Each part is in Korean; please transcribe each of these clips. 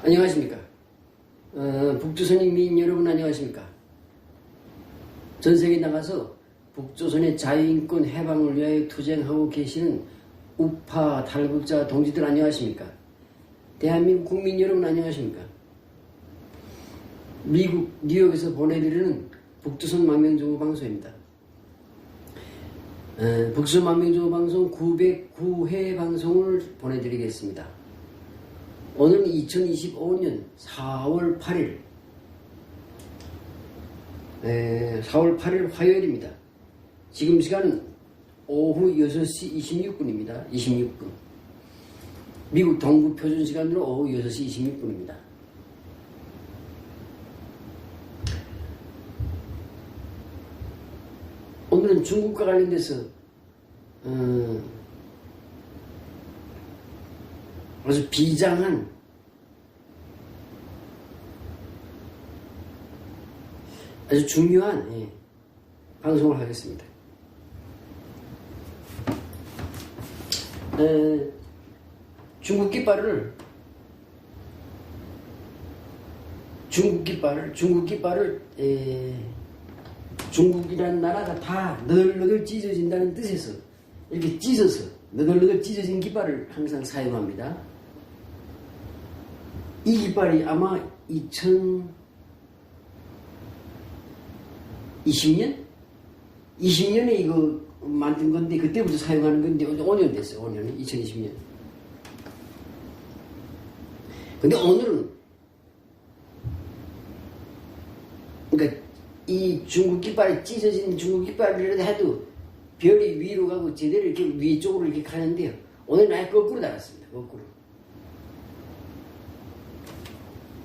안녕하십니까. 북조선인민 여러분 안녕하십니까. 전세계에 나가서 북조선의 자유인권 해방을 위하여 투쟁하고 계시는 우파 탈북자 동지들 안녕하십니까. 대한민국 국민 여러분 안녕하십니까. 미국 뉴욕에서 보내드리는 북조선 망명정보방송입니다. 북조선 망명정보방송 909회 방송을 보내드리겠습니다. 오늘은 2025년 4월 8일 4월 8일 화요일입니다. 지금 시간은 오후 6시 26분입니다. 26분. 미국 동부 표준 시간으로 오후 6시 26분입니다. 오늘은 중국과 관련돼서 아주 비장한 아주 중요한 방송을 하겠습니다. 중국 깃발을 중국이라는 나라가 다 너덜너덜 찢어진다는 뜻에서 이렇게 찢어서 너덜너덜 찢어진 깃발을 항상 사용합니다. 이 깃발이 아마 2020년에 이거 만든 건데 그때부터 사용하는 건데 5년 됐어요. 5년 2020년. 근데 오늘은 그러니까 이 중국 깃발이 찢어진 중국 깃발이라도 해도 별이 위로 가고 제대로 이렇게 위쪽으로 이렇게 가는데요. 오늘은 아예 거꾸로 달았습니다.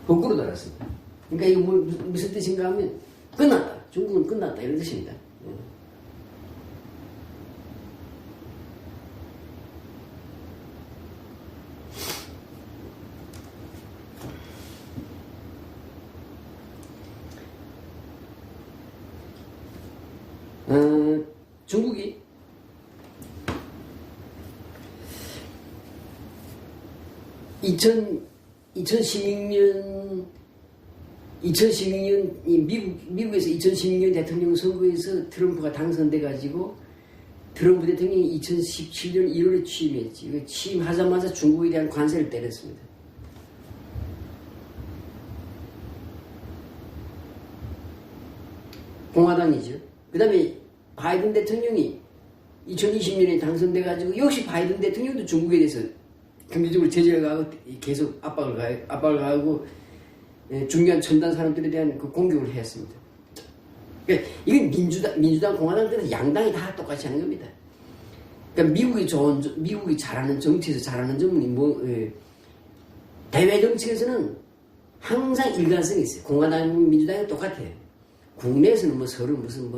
거꾸로 달았습니다. 그러니까 이거 무슨 뜻인가 하면 끝났다. 중국은 끝났다. 이런 뜻입니다. 중국이 2016년 미국에서 2016년 대통령 선거에서 트럼프가 당선돼 가지고 트럼프 대통령이 2017년 1월에 취임했지. 취임하자마자 중국에 대한 관세를 때렸습니다. 공화당이죠. 그 다음에 바이든 대통령이 2020년에 당선돼 가지고 역시 바이든 대통령도 중국에 대해서 경제적으로 제재를 가하고 계속 압박을 가하고 중요한 첨단 사람들에 대한 그 공격을 했습니다. 그러니까 이건 민주당, 공화당들은 양당이 다 똑같이 하는 겁니다. 그러니까 미국이 잘하는 정치에서 잘하는 점은 대외 정치에서는 항상 일관성이 있어요. 공화당, 민주당이 똑같아요. 국내에서는 뭐 서로 무슨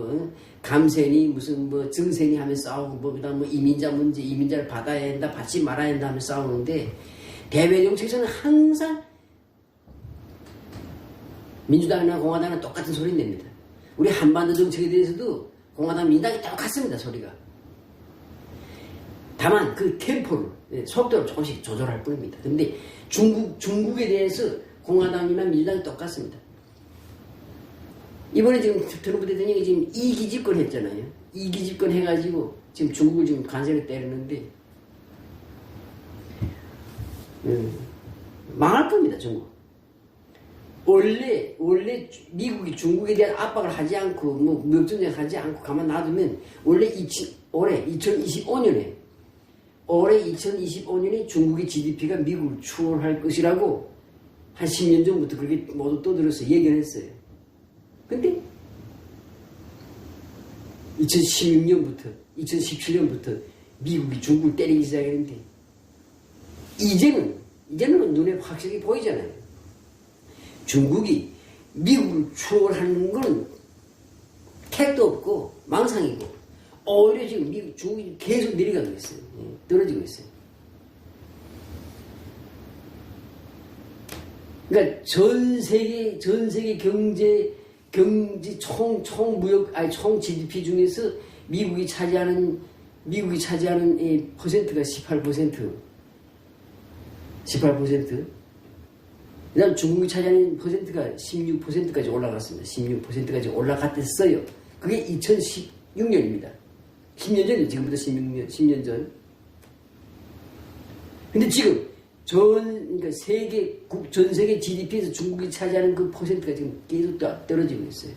감세니 무슨 정세니 하면서 싸우고 그다음 이민자 문제, 이민자를 받아야 된다, 받지 말아야 된다 하면서 싸우는데 대외 정치에서는 항상 민주당이나 공화당은 똑같은 소리를 냅니다. 우리 한반도 정책에 대해서도 공화당, 민주당이 똑같습니다. 소리가. 다만 그 템포를, 속도를 조금씩 조절할 뿐입니다. 근데 중국에 대해서 공화당이나 민주당이 똑같습니다. 이번에 지금 트럼프 대통령이 지금 이기 집권 했잖아요. 이기 집권 해가지고 지금 중국을 지금 관세를 때리는데 망할 겁니다. 중국. 원래 미국이 중국에 대한 압박을 하지 않고 무역 전쟁 하지 않고 가만 놔두면 원래 올해 2025년에 중국의 GDP가 미국을 추월할 것이라고 한 10년 전부터 그렇게 모두 떠들어서 예견했어요. 근데 2016년부터 2017년부터 미국이 중국을 때리기 시작했는데 이제는 눈에 확실히 보이잖아요. 중국이 미국을 추월하는 건 택도 없고 망상이고 오히려 지금 중국이 계속 내려가고 있어요. 떨어지고 있어요. 그러니까 전 세계 경제 총 GDP 중에서 미국이 차지하는 퍼센트가 18%. 그 다음 중국이 차지하는 퍼센트가 16%까지 올라갔습니다. 16%까지 올라갔댔어요. 그게 2016년입니다. 10년 전이죠. 지금부터 10년 전. 근데 지금 그러니까 전 세계 GDP에서 중국이 차지하는 그 퍼센트가 지금 계속 떨어지고 있어요.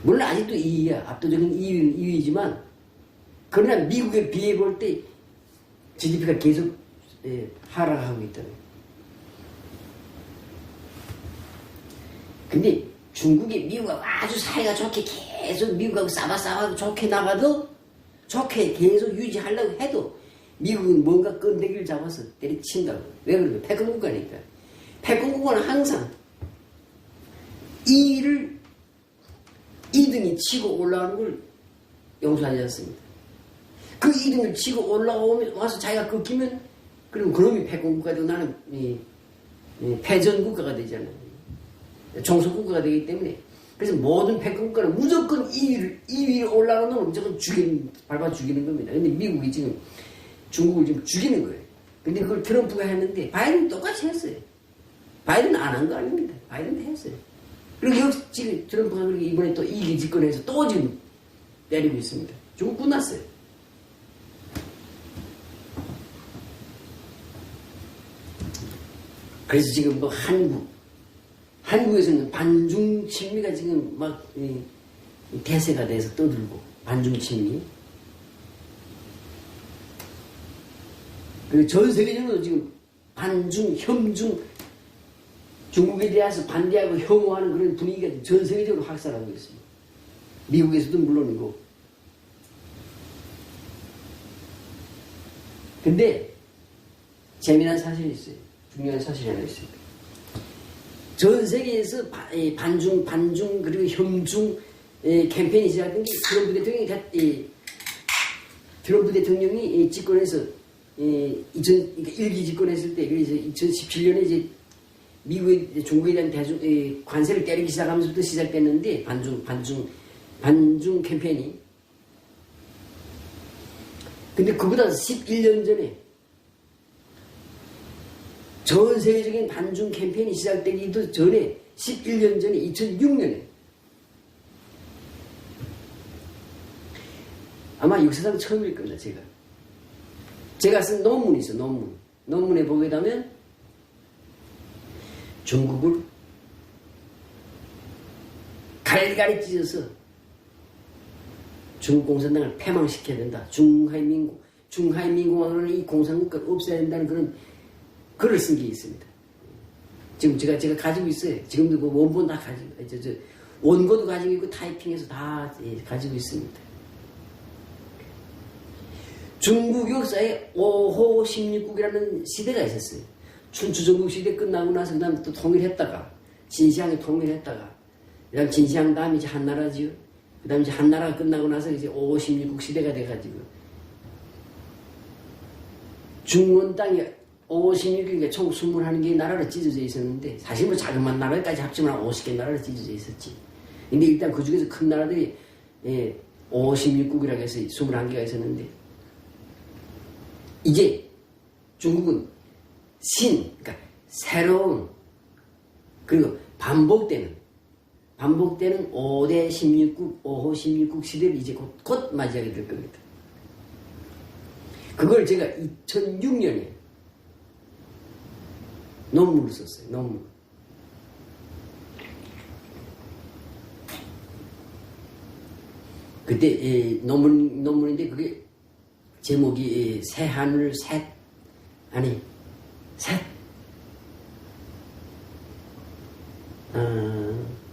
물론 아직도 2위야. 압도적인 2위지만, 그러나 미국에 비해 볼 때 GDP가 계속 하락하고 있다는. 근데 중국이 미국하고 아주 사이가 좋게 계속 미국하고 싸바싸바하고 좋게 나가도 좋게 계속 유지하려고 해도 미국은 뭔가 끈데기를 잡아서 때려친다고. 왜 그러냐? 패권국가니까. 패권국가는 항상 2등이 치고 올라오는 걸 용서하지 않습니다. 그 2등을 치고 올라와서 자기가 꺾이면 그럼 그놈이 패권국가도 나는 패전국가가 되잖아요. 종속국가가 되기 때문에. 그래서 모든 패권국가는 무조건 2위를 올라오는 놈을 무조건 밟아 죽이는 겁니다. 근데 미국이 지금 중국을 지금 죽이는 거예요. 근데 그걸 트럼프가 했는데 바이든은 똑같이 했어요. 바이든은 안 한 거 아닙니다. 바이든도 했어요. 그리고 역시 지금 트럼프가 이번에 또 2기 집권해서 또 지금 때리고 있습니다. 중국 끝났어요. 그래서 지금 뭐 한국에서는 반중 친미가 지금 막 대세가 돼서 떠들고, 반중 친미. 그리고 전 세계적으로 지금 반중, 혐중, 중국에 대해서 반대하고 혐오하는 그런 분위기가 전 세계적으로 확산하고 있습니다. 미국에서도 물론이고. 근데 재미난 사실이 있어요. 중요한 사실이 하나 있습니다. 전 세계에서 반중 그리고 혐중 캠페인이 시작된 게 트럼프 대통령이 집권해서 1기 집권했을 때, 그래서 2017년에 이제 미국의 중국에 대한 관세를 때리기 시작하면서부터 시작됐는데, 반중 캠페인이. 근데 그보다 11년 전에 전 세계적인 반중 캠페인이 시작되기도 전에 11년 전에 2006년에 아마 역사상 처음일 겁니다. 제가 쓴 논문이 있어. 논문에 보게 되면 중국을 갈갈이 찢어서 중국 공산당을 패망시켜야 된다. 중하이민공화국을 이 공산국가를 없애야 된다는 그런 글을 쓴 게 있습니다. 지금 제가 가지고 있어요. 지금도 그 원본 다 가지고, 원고도 가지고 있고 타이핑해서 다 가지고 있습니다. 중국 역사에 5호 16국이라는 시대가 있었어요. 춘추전국 시대 끝나고 나서 그 다음에 또 통일했다가, 진시황이 통일했다가, 그 다음 진시황 다음에 이제 한나라지요. 그 다음에 이제 한나라가 끝나고 나서 이제 5호 16국 시대가 돼가지고, 중원 땅이 5호 16국이니까 총 21개 나라로 찢어져 있었는데, 사실 뭐 자그마한 나라까지 합치면 50개 나라로 찢어져 있었지. 근데 일단 그 중에서 큰 나라들이 5호 16국이라고 해서 21개가 있었는데, 이제 중국은 그러니까 새로운, 그리고 반복되는 5대 16국, 5호 16국 시대를 이제 곧 맞이하게 될 겁니다. 그걸 제가 2006년에 논문을 썼어요. 논문. 그때 논문인데 그게 제목이 새하늘 셋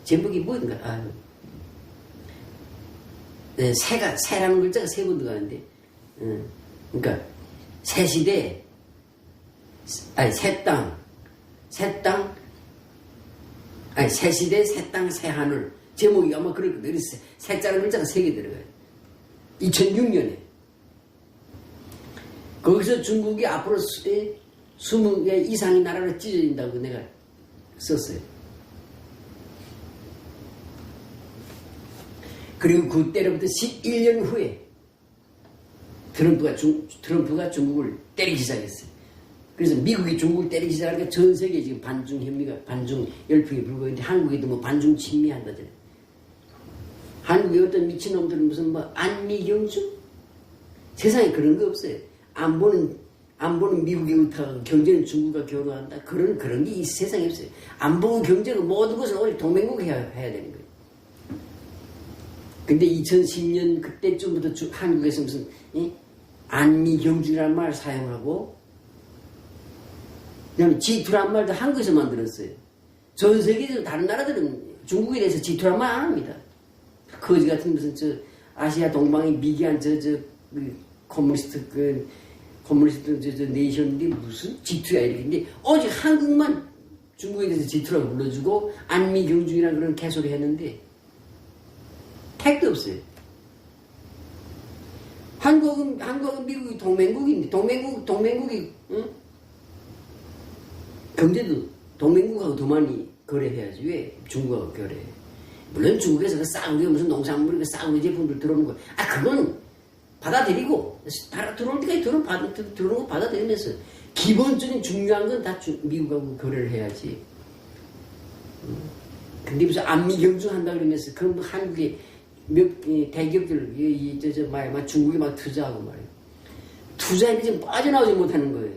제목이 뭐인가? 새라는 글자가 세 번 들어가는데, 그러니까 새 시대, 새 땅, 새 시대, 새 땅, 새 하늘. 제목이 아마 그럴 거예요. 새자는 글자가 세 개 들어가요. 2006년에. 거기서 중국이 앞으로 20개 이상의 나라로 찢어진다고 내가 썼어요. 그리고 그때로부터 11년 후에 트럼프가 중국을 때리기 시작했어요. 그래서 미국이 중국을 때리기 시작하니까 전 세계에 지금 반중 혐의가, 반중 열풍이 불고 있는데 한국에도 뭐 반중 친미한다잖아요. 한국의 어떤 미친놈들은 무슨 뭐 안미경주? 세상에 그런 거 없어요. 안 보는 미국이 의탁하고 경제는 중국과 교류한다. 그런 게 이 세상에 없어요. 안 보고 경제는 모든 것을 오직 동맹국 해야 되는 거예요. 근데 2010년 그때쯤부터 한국에서 무슨 안미경주라는 말을 사용하고 그다음에 G2란 말도 한국에서 만들었어요. 전 세계에서 다른 나라들은 중국에 대해서 G2란 말 안 합니다. 거지 같은 무슨 아시아 동방의 미개한 커뮤니스트 네이션들이 무슨 G2야 이렇게. 근데 오직 한국만 중국에 대해서 G2라고 불러주고 안미경중이라는 그런 개소리 했는데 택도 없어요. 한국은 미국이 동맹국인데 동맹국이 응? 경제도 동맹국하고 더 많이 거래해야지 왜 중국하고 거래해? 물론 중국에서 그 싸구려 무슨 농산물 그 싸구려 제품들 들어오는 거 그건 받아들이고 들어올 때까지 들어오는 거 받아들이면서 기본적인 중요한 건 다 미국하고 거래를 해야지. 근데 무슨 안미경주 한다 그러면서 그럼 한국의 대기업들 중국에 막 투자하고 말이에요. 투자에 지금 빠져나오지 못하는 거예요.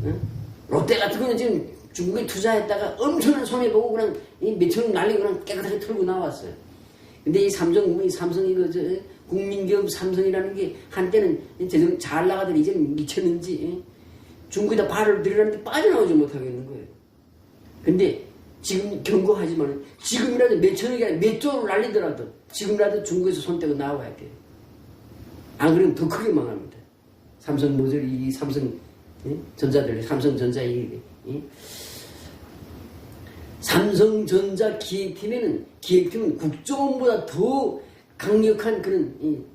응? 롯데 같은 거는 지금 중국에 투자했다가 엄청난 손해보고 그냥 몇천억 날리고 그냥 깨끗하게 털고 나왔어요. 근데 이 삼성이 국민기업 삼성이라는 게 한때는 잘 나가더니 이제는 미쳤는지 중국에다 발을 들이라는데 빠져나오지 못하고 있는 거예요. 근데 지금 경고하지만 지금이라도 몇천억이 아니라 몇 조를 날리더라도 지금이라도 중국에서 손 떼고 나와야 돼요. 안 그러면 더 크게 망합니다. 삼성모델이 삼성전자들 삼성전자 삼성전자 기획팀은 국정원보다 더 강력한 그런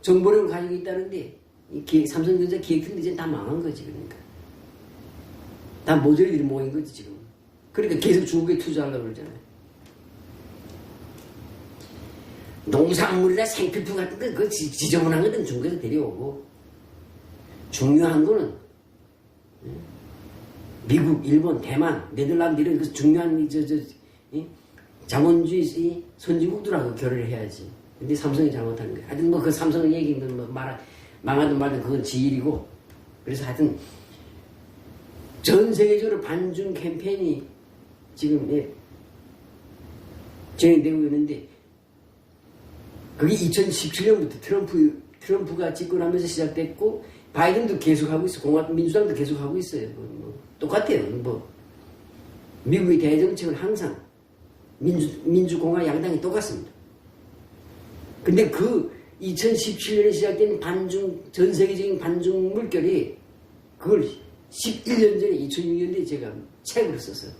정보력을 가지고 있다는데 삼성전자 기획팀도 이제 다 망한 거지. 그러니까 다 모조리들이 모인 거지 지금. 그러니까 계속 중국에 투자하려고 그러잖아요. 농산물이나 생필품 같은 거 그거 지저분한 거는 중국에서 데려오고 중요한 거는 미국, 일본, 대만, 네덜란드 이런 그 중요한 자본주의 선진국들하고 결의를 해야지. 근데 삼성이 잘못하는 거야. 하여튼 뭐 그 삼성 얘기는 뭐 망하든 말든 그건 지일이고. 그래서 하여튼 전 세계적으로 반중 캠페인이 지금 진행되고 있는데 그게 2017년부터 트럼프가 집권하면서 시작됐고 바이든도 계속하고 있어. 민주당도 계속하고 있어요. 뭐 똑같아요. 뭐 미국의 대정책은 항상 민주공화 양당이 똑같습니다. 근데 그 2017년에 시작된 전 세계적인 반중 물결이 그걸 11년 전에 2006년도에 제가 책으로 썼어요.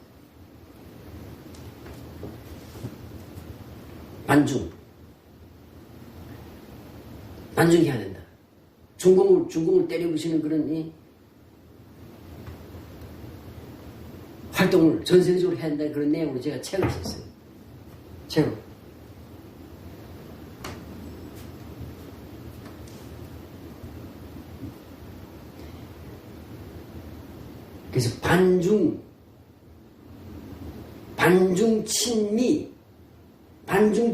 반중해야 된다. 중공을 때려부시는 그런 활동을 전 세계적으로 해야 된다는 그런 내용으로 제가 책을 썼어요. 책으로. 그래서 반중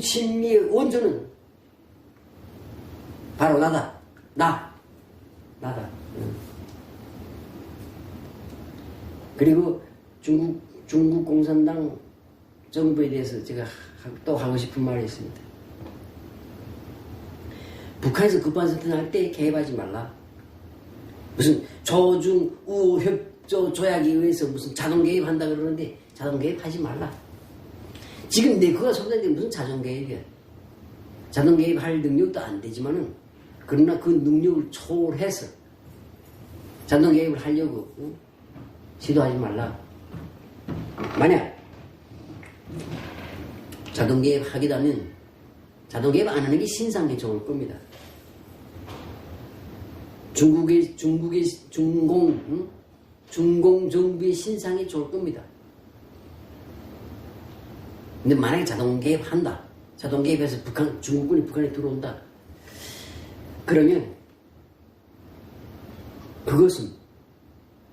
친미의 원조는 바로 나다. 나다. 그리고 중국 공산당 정부에 대해서 제가 또 하고 싶은 말이 있습니다. 북한에서 급반사태 날 때 개입하지 말라. 무슨 조중 우호 협조 조약에 의해서 무슨 자동 개입한다 그러는데 자동 개입하지 말라. 지금 그가 속단데 무슨 자동 개입이야. 자동 개입할 능력도 안 되지만은 그러나 그 능력을 초월해서 자동 개입을 하려고 시도하지 말라. 만약 자동 개입 하기다면 자동 개입 안 하는 게 신상에 좋을 겁니다. 중공의 정부의 신상에 좋을 겁니다. 근데 만약에 자동 개입한다. 자동 개입해서 중국군이 북한에 들어온다. 그러면 그것은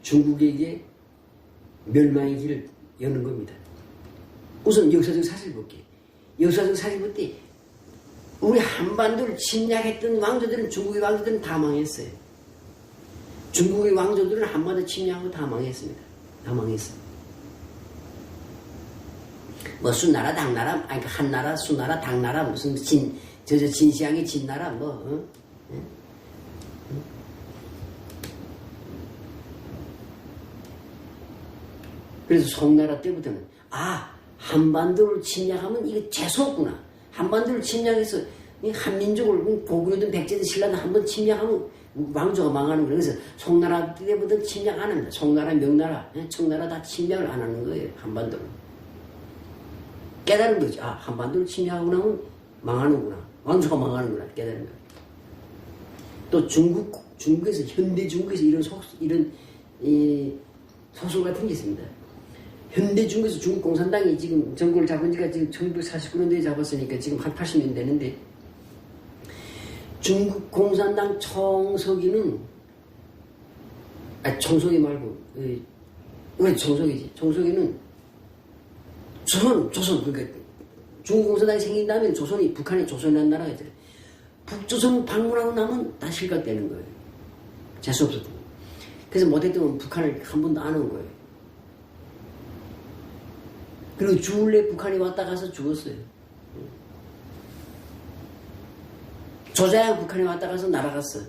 중국에게 멸망의 길을 여는 겁니다. 우선 역사적 사실을 볼게요. 역사적 사실 볼 때 우리 한반도를 침략했던 왕조들은 중국의 왕조들은 다 망했어요. 중국의 왕조들은 한반도 침략하고 다 망했습니다. 다 망했어요. 뭐 수나라 당나라 아니 한나라 수나라 당나라 무슨 진시황의 진나라 뭐 그래서 송나라 때부터는 한반도를 침략하면 이거 재수없구나. 한반도를 침략해서 한민족을 고구려든 백제든 신라든 한번 침략하면 왕조가 망하는 거예요. 그래서 송나라 때부터 침략 안 합니다. 송나라, 명나라, 청나라 다 침략을 안 하는 거예요. 한반도를. 깨달은 거죠. 한반도를 침략하고 나면 망하는구나. 왕조가 망하는구나. 깨달은 거예요. 또 중국에서, 현대 중국에서 이런 소설 같은 게 있습니다. 현대 중국에서 중국 공산당이 지금 정권을 잡은 지가 지금 1949년도에 잡았으니까 지금 한 80년 되는데, 중국 공산당 총서기는, 총서기 말고, 왜 총서기지? 총서기는 조선, 그러니까 중국 공산당이 생긴 다음에 북한이 조선이라는 나라가 있잖아요. 북조선 방문하고 나면 다 실각되는 거예요. 재수없었던 거예요. 그래서 못했던 북한을 한 번도 안 온 거예요. 그리고 죽을래 북한이 왔다 가서 죽었어요. 조자양 북한에 왔다 가서 날아갔어.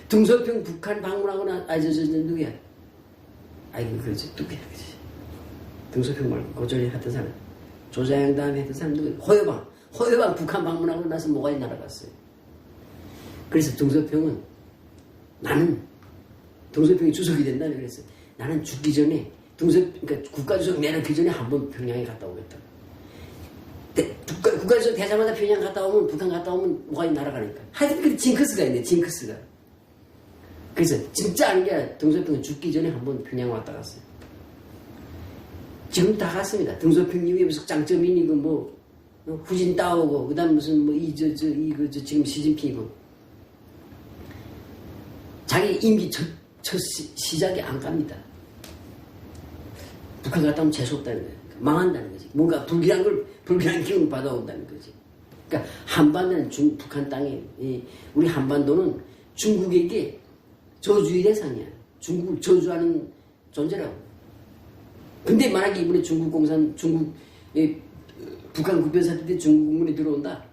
등소평 북한 방문하고 누구야? 그렇지, 누구야, 그렇지. 등소평 말고 고전에 했던 사람. 조자양 다음에 했던 사람 누구야? 호여방 북한 방문하고 나서 모가지 날아갔어요. 그래서 등소평은 등소평이 주석이 된다네. 그래서 나는 죽기 전에 그러니까 국가주석 내놓기 전에 한번 평양에 갔다 오겠다. 국가주석 되자마자 평양 갔다 오면, 북한 갔다 오면 뭐가 날아가니까. 하여튼 그 징크스가 있네, 징크스가. 그래서 진짜 아닌 게 아니라 등소평은 죽기 전에 한번 평양 왔다 갔어요. 지금 다 갔습니다. 등소평 이후에 무슨 장쩌민이고 후진 따오고, 그 다음 무슨 지금 시진핑이고. 자기 임기 첫 시작에 안 갑니다. 북한 갔다 오면 재수없다는 거예요. 망한다는 거지. 뭔가 불길한 기운을 받아온다는 거지. 그러니까 한반도는 북한 땅에, 우리 한반도는 중국에게 저주의 대상이야. 중국을 저주하는 존재라고. 근데 만약에 이번에 북한 국변사태 때 중국군이 들어온다.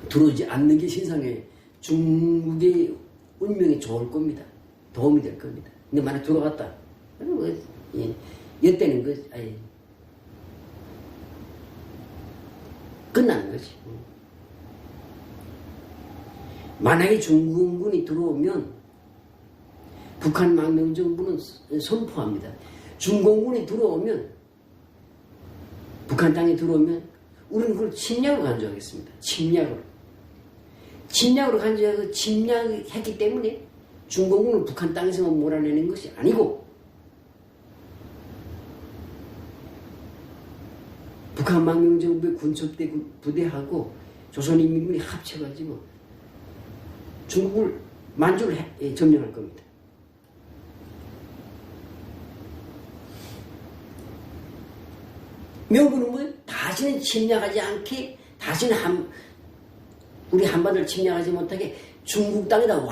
들어오지 않는 게 신상에 중국의 운명에 좋을 겁니다. 도움이 될 겁니다. 근데 만약 들어갔다. 엿대는 거지. 끝나는 거지. 만약에 중국군이 들어오면 북한 망명정부는 선포합니다. 중공군이 들어오면, 북한 땅에 들어오면 우리는 그걸 침략으로 간주하겠습니다. 침략으로 간주하고 침략했기 때문에 중공군을 북한 땅에서만 몰아내는 것이 아니고, 북한 망명정부의 군첩대 부대하고 조선인민군이 합쳐가지고 중국을 만주를 점령할 겁니다. 명분은 다시는 침략하지 않게, 다시는 우리 한반도를 침략하지 못하게 중국 땅에다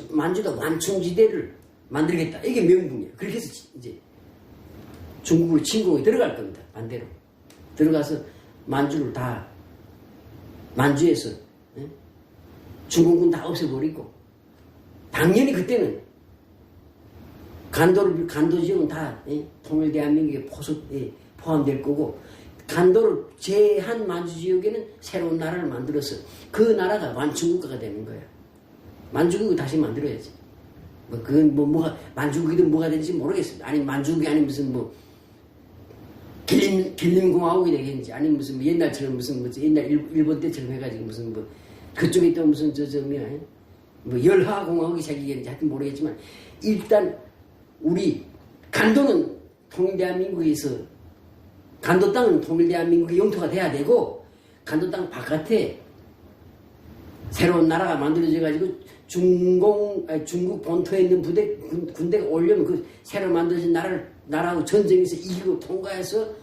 만주다 완충지대를 만들겠다. 이게 명분이에요. 그렇게 해서 이제 중국을 침공에 들어갈 겁니다. 반대로. 들어가서 만주에서 중공군 다 없애버리고, 당연히 그때는 간도 지역은 다 통일 대한민국에 포함될 거고, 간도를 제한 만주 지역에는 새로운 나라를 만들어서 그 나라가 완충국가가 되는 거야. 만주국을 다시 만들어야지. 그건 만주국이든 뭐가 되는지 모르겠습니다. 아니 만주국이 아니 무슨 길림공화국이 되겠는지, 아니면 무슨 옛날처럼 옛날 일본 때처럼 해가지고 그쪽에 또 무슨 열하공화국이 생기겠는지 하여튼 모르겠지만, 일단 우리 간도는 통일대한민국에서, 간도 땅은 통일대한민국의 영토가 돼야 되고, 간도 땅 바깥에 새로운 나라가 만들어져 가지고 중국 본토에 있는 군대가 오려면 그 새로 만들어진 나라하고 전쟁에서 이기고 통과해서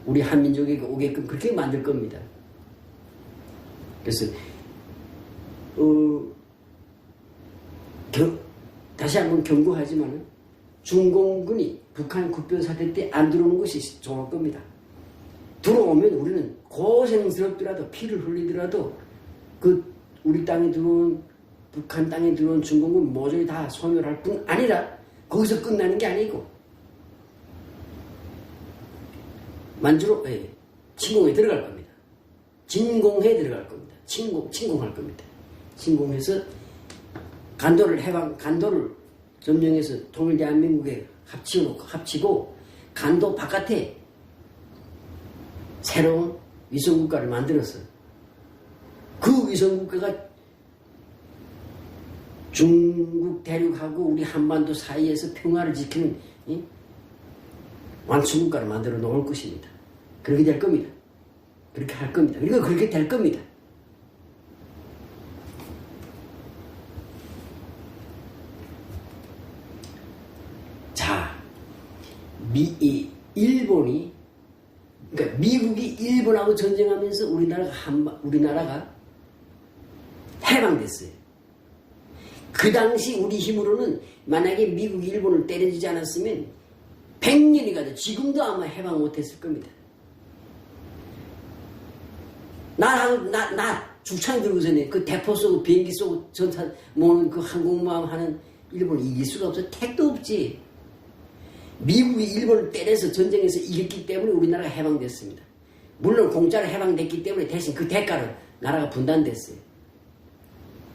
우리 한민족에게 오게끔 그렇게 만들 겁니다. 그래서 다시 한번 경고하지만 중공군이 북한 국변 사태 때 안 들어오는 것이 좋을 겁니다. 들어오면 우리는 고생스럽더라도 피를 흘리더라도 우리 땅에 들어온 북한 땅에 들어온 중공군 모조리 다 소멸할 뿐 아니라 거기서 끝나는 게 아니고 만주로 침공에 들어갈 겁니다. 진공해 들어갈 겁니다. 침공할 겁니다. 침공해서 간도를 점령해서 통일 대한민국에 합치고 간도 바깥에 새로운 위성국가를 만들어서 그 위성국가가 중국 대륙하고 우리 한반도 사이에서 평화를 지키는 완충국가를 만들어 놓을 것입니다. 그렇게 될 겁니다. 그렇게 할 겁니다. 그리고 그렇게 될 겁니다. 자, 그러니까 미국이 일본하고 전쟁하면서 우리나라가 해방됐어요. 그 당시 우리 힘으로는 만약에 미국이 일본을 때려주지 않았으면 100년이 가도 지금도 아마 해방 못했을 겁니다. 나 죽창 들고서는 그 대포 쏘고 비행기 쏘고 전탄 모으는 그 항공모함 하는 일본을 이길 수가 없어. 택도 없지. 미국이 일본을 때려서 전쟁에서 이겼기 때문에 우리나라가 해방됐습니다. 물론 공짜로 해방됐기 때문에 대신 그 대가로 나라가 분단됐어요.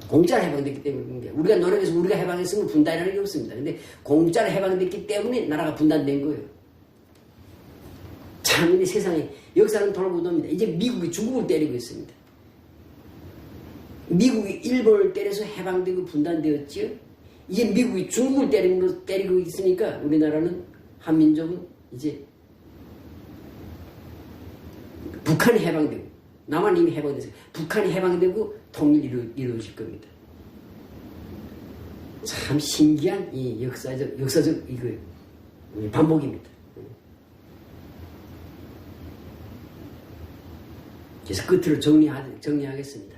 공짜로 해방됐기 때문에 우리가 노력해서 우리가 해방했으면 분단이라는 게 없습니다. 근데 공짜로 해방됐기 때문에 나라가 분단된 거예요. 참, 이 세상에 역사는 돌고 돕니다. 이제 미국이 중국을 때리고 있습니다. 미국이 일본을 때려서 해방되고 분단되었지요. 이제 미국이 중국을 때리고 있으니까 우리나라는 한민족은 이제 북한이 해방되고 남한 이미 해방됐어요. 북한이 해방되고 통일이 이루어질 겁니다. 참 신기한 이 역사적 이거 반복입니다. 그래서 끝으로 정리하겠습니다.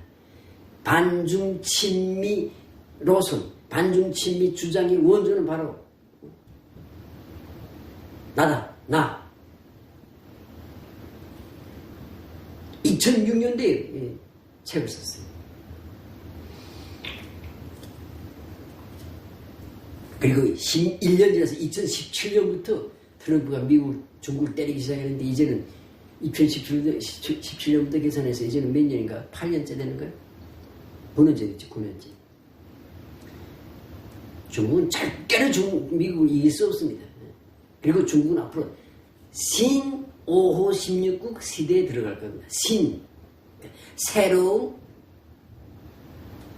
반중친미 노선, 반중친미 주장의 원조는 바로 나. 2006년도에 책을 썼어요. 그리고 1년 지나서 2017년부터 트럼프가 중국을 때리기 시작했는데 이제는 2017년부터 계산해서 이제는 몇 년인가? 8년째 되는 거예요? 9년째 됐지, 9년째. 중국은 절대로 미국을 이길 수 없습니다. 그리고 중국은 앞으로 신 5호 16국 시대에 들어갈 겁니다. 새로운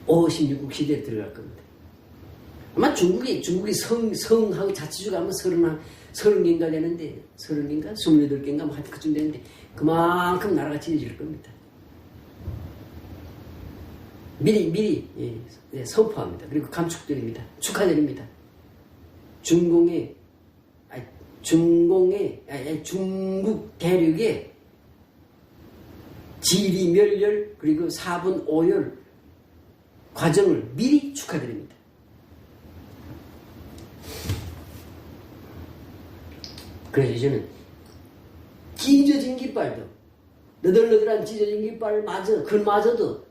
5호 16국 시대에 들어갈 겁니다. 아마 중국이 성하고 자치주가 아마 30개인가 되는데 30개인가? 28개인가? 뭐 하여튼 그쯤 되는데 그만큼 나라가 지어질 겁니다. 미리 선포합니다. 그리고 감축드립니다. 축하드립니다. 중국 대륙의 지리멸렬 그리고 4분 5열 과정을 미리 축하드립니다. 그래서 이제는 찢어진 깃발도 너덜너덜한 찢어진 깃발마저도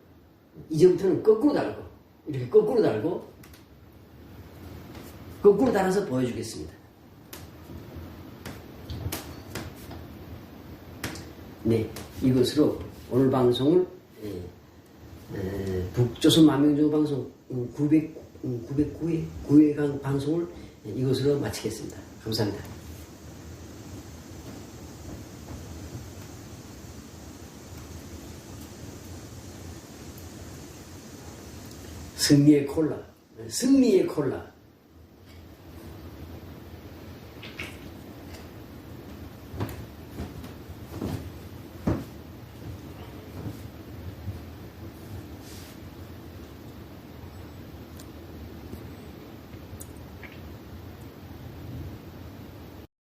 이제부터는 거꾸로 달고 이렇게 거꾸로 달아서 보여주겠습니다. 네, 이것으로 오늘 방송을 북조선 만명정보 방송 909회 방송을 이것으로 마치겠습니다. 감사합니다. 승리의 콜라.